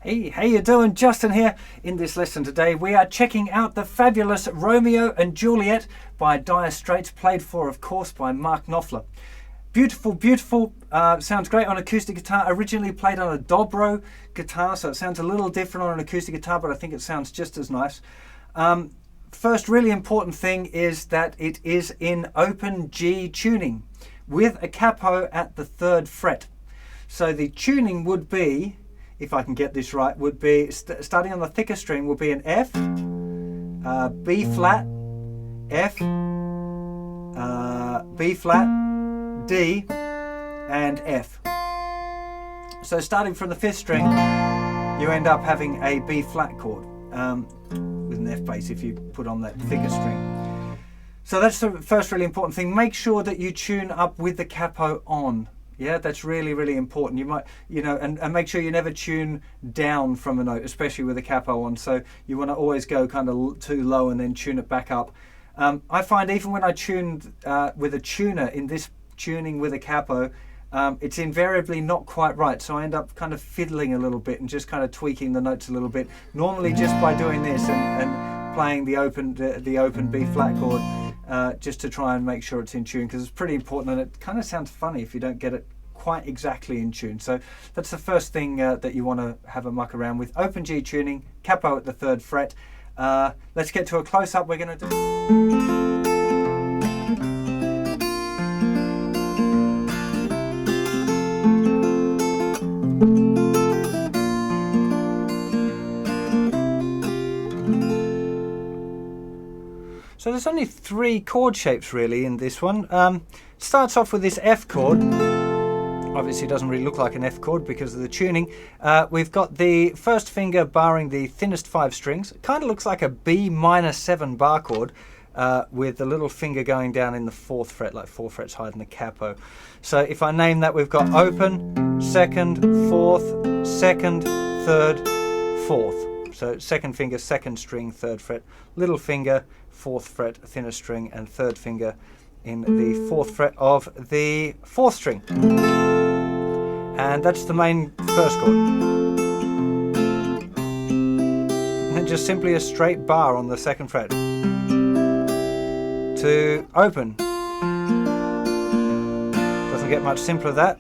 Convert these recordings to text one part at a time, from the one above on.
Hey, how you doing? Justin here. In this lesson today we are checking out the fabulous Romeo and Juliet by Dire Straits, played for, of course, by Mark Knopfler. Beautiful, beautiful. Sounds great on acoustic guitar. Originally played on a dobro guitar, so it sounds a little different on an acoustic guitar, but I think it sounds just as nice. First really important thing is that it is in open G tuning with a capo at the 3rd fret. So the tuning would be, if I can get this right, would be starting on the thicker string will be an F, B flat, F, B flat, D, and F. So starting from the 5th string, you end up having a B flat chord with an F bass if you put on that thicker string. So that's the first really important thing. Make sure that you tune up with the capo on. Yeah, that's really, really important. You might, and make sure you never tune down from a note, especially with a capo on. So you want to always go kind of too low and then tune it back up. I find even when I tuned with a tuner in this tuning with a capo, it's invariably not quite right. So I end up kind of fiddling a little bit and just kind of tweaking the notes a little bit. Normally just by doing this and playing the open B flat chord. Just to try and make sure it's in tune, because it's pretty important, and it kind of sounds funny if you don't get it quite exactly in tune. So that's the first thing that you want to have a muck around with. Open G tuning, capo at the 3rd fret. Let's get to a close-up. We're going to do... So there's only 3 chord shapes really in this one. Starts off with this F chord. Obviously it doesn't really look like an F chord because of the tuning. We've got the 1st finger barring the thinnest 5 strings. It kind of looks like a B minor 7 bar chord with the little finger going down in the 4th fret, like 4 frets higher than the capo. So if I name that, we've got open, 2nd, 4th, 2nd, 3rd, 4th. So 2nd finger, 2nd string, 3rd fret, little finger, 4th fret, thinner string, and 3rd finger in the 4th fret of the 4th string. And that's the main 1st chord. And then just simply a straight bar on the 2nd fret to open. Doesn't get much simpler than that.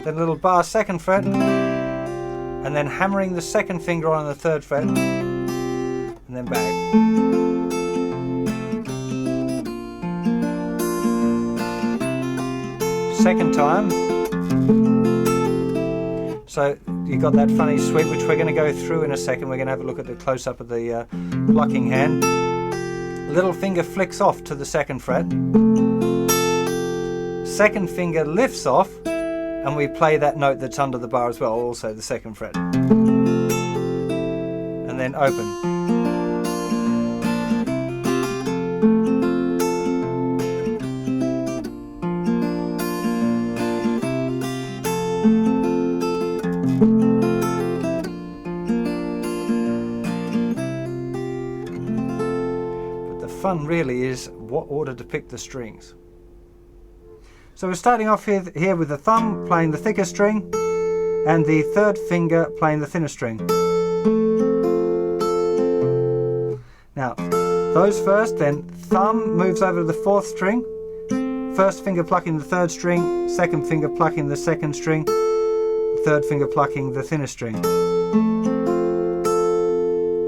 Then a little bar 2nd fret, and then hammering the 2nd finger on the 3rd fret, and then back. Second time. So you got that funny sweep, which we're going to go through in a second. We're going to have a look at the close-up of the plucking hand. Little finger flicks off to the 2nd fret. 2nd finger lifts off, and we play that note that's under the bar as well, also the 2nd fret. And then open. But the fun really is what order to pick the strings. So we're starting off here with the thumb playing the thicker string and the 3rd finger playing the thinner string. Now, those first, then thumb moves over to the 4th string, 1st finger plucking the 3rd string, 2nd finger plucking the 2nd string, 3rd finger plucking the thinner string.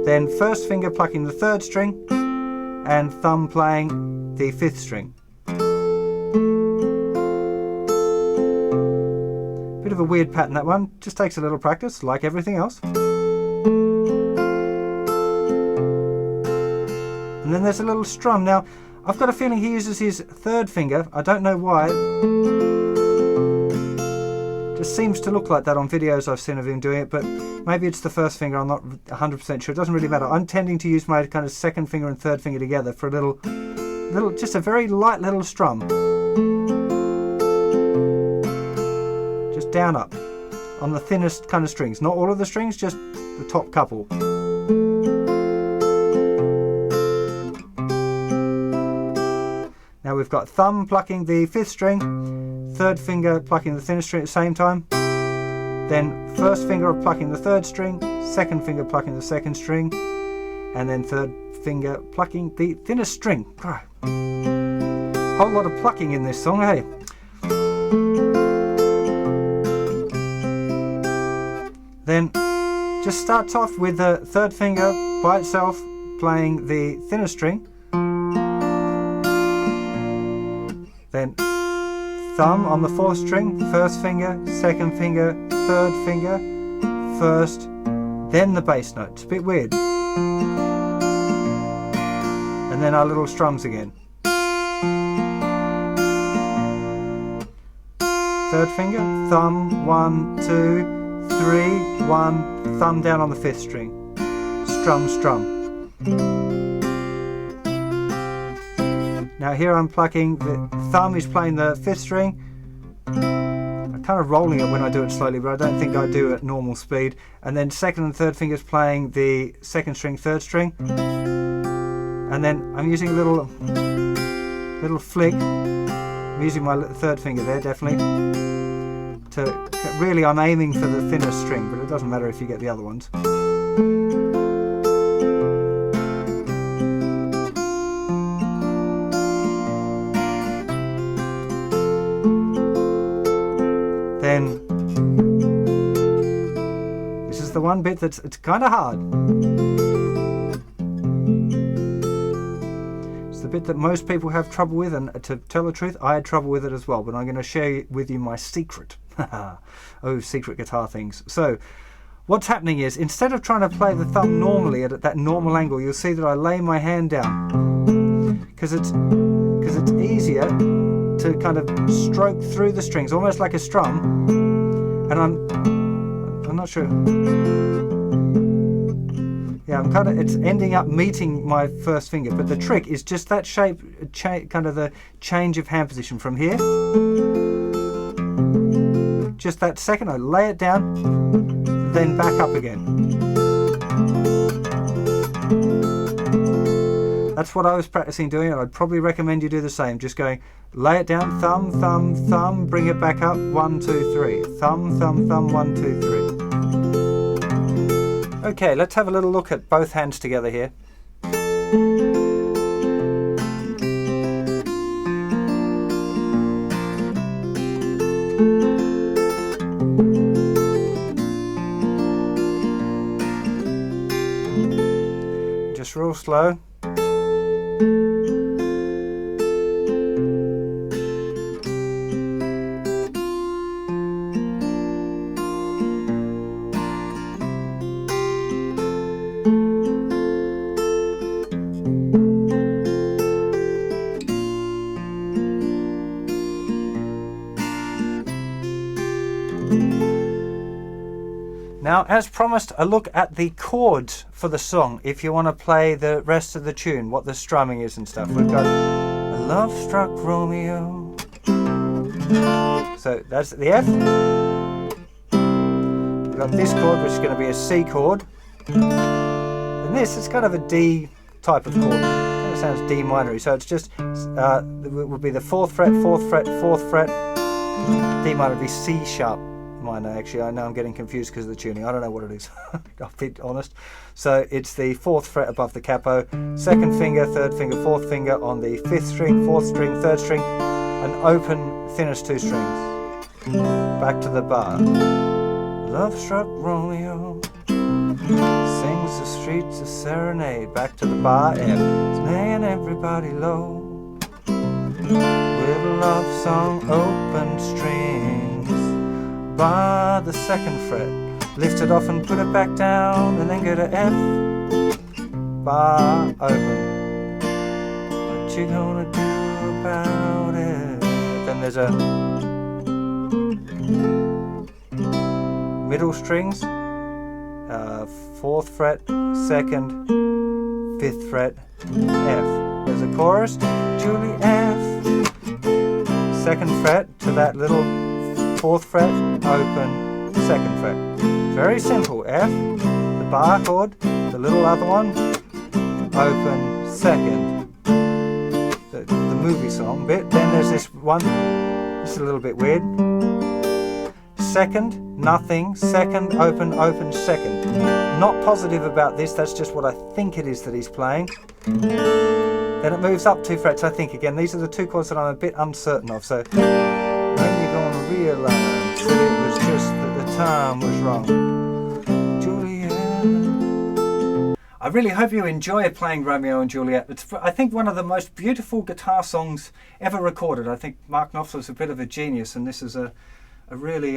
Then 1st finger plucking the 3rd string and thumb playing the 5th string. Bit of a weird pattern, that one. Just takes a little practice, like everything else. And then there's a little strum. Now, I've got a feeling he uses his 3rd finger. I don't know why. Just seems to look like that on videos I've seen of him doing it, but maybe it's the 1st finger. I'm not 100% sure. It doesn't really matter. I'm tending to use my kind of 2nd finger and 3rd finger together for a little, just a very light little strum. Just down up on the thinnest kind of strings. Not all of the strings, just the top couple. Now we've got thumb plucking the 5th string, 3rd finger plucking the thinner string at the same time, then first finger of plucking the third string, second finger plucking the second string, and then third finger plucking the thinnest string. Whole lot of plucking in this song, hey? Then just starts off with the third finger by itself playing the thinner string. Then thumb on the fourth string, first finger, second finger, third finger, first, then the bass note. It's a bit weird. And then our little strums again. Third finger, thumb, 1, 2, 3, 1, thumb down on the fifth string. Strum, strum. Now here I'm plucking, the thumb is playing the fifth string. I'm kind of rolling it when I do it slowly, but I don't think I do it at normal speed. And then second and third fingers playing the second string, third string. And then I'm using a little flick. I'm using my third finger there, definitely. Really, I'm aiming for the thinner string, but it doesn't matter if you get the other ones. Then, this is the one bit it's kind of hard. It's the bit that most people have trouble with, and to tell the truth, I had trouble with it as well, but I'm going to share with you my secret. Oh, secret guitar things. So what's happening is, instead of trying to play the thumb normally at that normal angle, you'll see that I lay my hand down because it's easier to kind of stroke through the strings, almost like a strum. And I'm not sure. Yeah, it's ending up meeting my first finger, but the trick is just that shape, kind of the change of hand position from here. Just that second, I lay it down, then back up again. That's what I was practicing doing, and I'd probably recommend you do the same. Just going, lay it down, thumb, thumb, thumb, bring it back up, 1, 2, 3. Thumb, thumb, thumb, 1, 2, 3. Okay, let's have a little look at both hands together here. Just real slow. Now, as promised, a look at the chords for the song, if you want to play the rest of the tune, what the strumming is and stuff. We've got a love-struck Romeo. So that's the F. We've got this chord, which is going to be a C chord. And this is kind of a D type of chord. It kind of sounds D minor-y. So it's just, it would be the 4th fret, 4th fret, 4th fret. D minor would be C sharp minor, actually. I know I'm getting confused because of the tuning. I don't know what it is. I'll be honest. So it's the 4th fret above the capo, 2nd finger, 3rd finger, 4th finger on the 5th string, 4th string, 3rd string, and open thinnest 2 strings. Back to the bar. Love-struck Romeo sings the streets a serenade. Back to the bar F, laying everybody low with a love song, open strings. Bar the 2nd fret, lift it off and put it back down, and then go to F, bar open. What you gonna do about it? Then there's a middle strings, 4th fret, 2nd, 5th fret, F. There's a chorus, Julie F, 2nd fret to that little 4th fret, open, 2nd fret. Very simple. F, the bar chord, the little other one, open, 2nd. The movie song bit. Then there's this one, this is a little bit weird. second, nothing, second, open, open, second. Not positive about this, that's just what I think it is that he's playing. Then it moves up 2 frets, I think. Again, these are the 2 chords that I'm a bit uncertain of. So, when you're going to realise that it was just that the time was wrong. Juliet. I really hope you enjoy playing Romeo and Juliet. It's, I think, one of the most beautiful guitar songs ever recorded. I think Mark Knopfler is a bit of a genius, and this is a really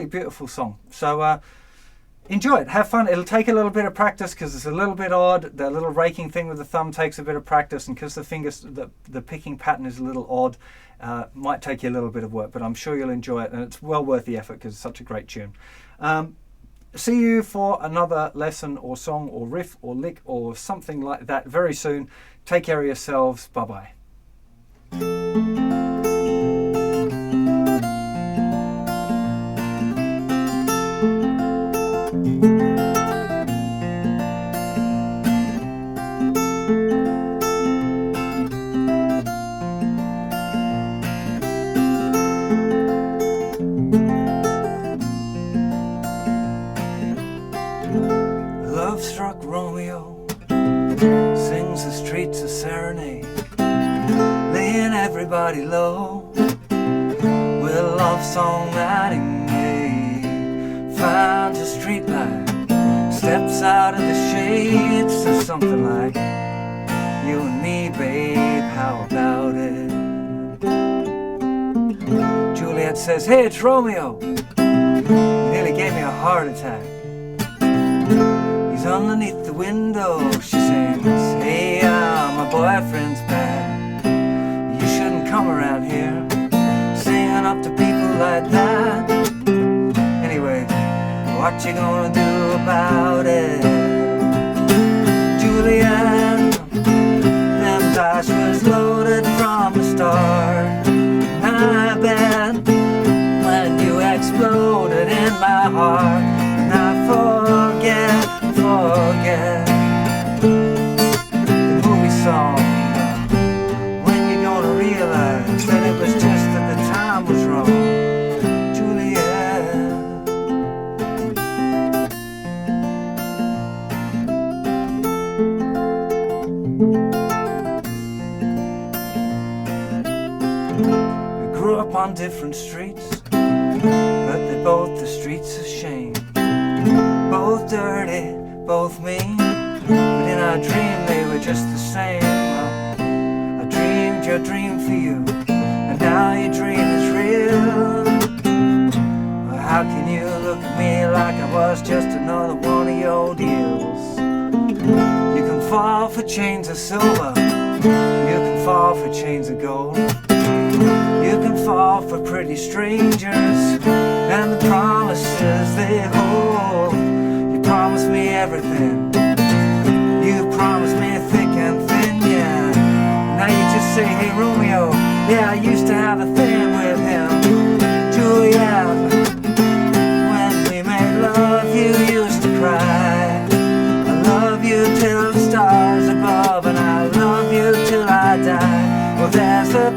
beautiful song. So enjoy it, have fun. It'll take a little bit of practice because it's a little bit odd. The little raking thing with the thumb takes a bit of practice, and because the picking pattern is a little odd, might take you a little bit of work, but I'm sure you'll enjoy it, and it's well worth the effort because it's such a great tune. See you for another lesson or song or riff or lick or something like that very soon. Take care of yourselves. Bye-bye. Love-struck Romeo sings the streets a serenade, laying everybody low with a love song that he made. Finds a street light, steps out of the shade, says something like, "You and me, babe, how about it?" Juliet says, "Hey, it's Romeo. He nearly gave me a heart attack. He's underneath the window," she sings. "Hey, my boyfriend's back. You shouldn't come around here singing up to people like that. Anyway, what you gonna do about it?" Juliet, them dice was loaded from the start. I bet when you exploded in my heart, and I forget the movie song. When you're gonna realize that it was just that the time was wrong. Juliet. We grew up on different streets, but they're both the streets of shame. Both dirty, both mean, but in our dream they were just the same. I dreamed your dream for you, and now your dream is real. Well, how can you look at me like I was just another one of your deals? You can fall for chains of silver, you can fall for chains of gold, you can fall for pretty strangers and the promises they hold. You promised me everything, you promised me thick and thin, yeah. Now you just say, "Hey Romeo, yeah, I used to have a thing with him." Juliet, when we made love you used to cry. I love you till the stars above, and I love you till I die. Well, there's a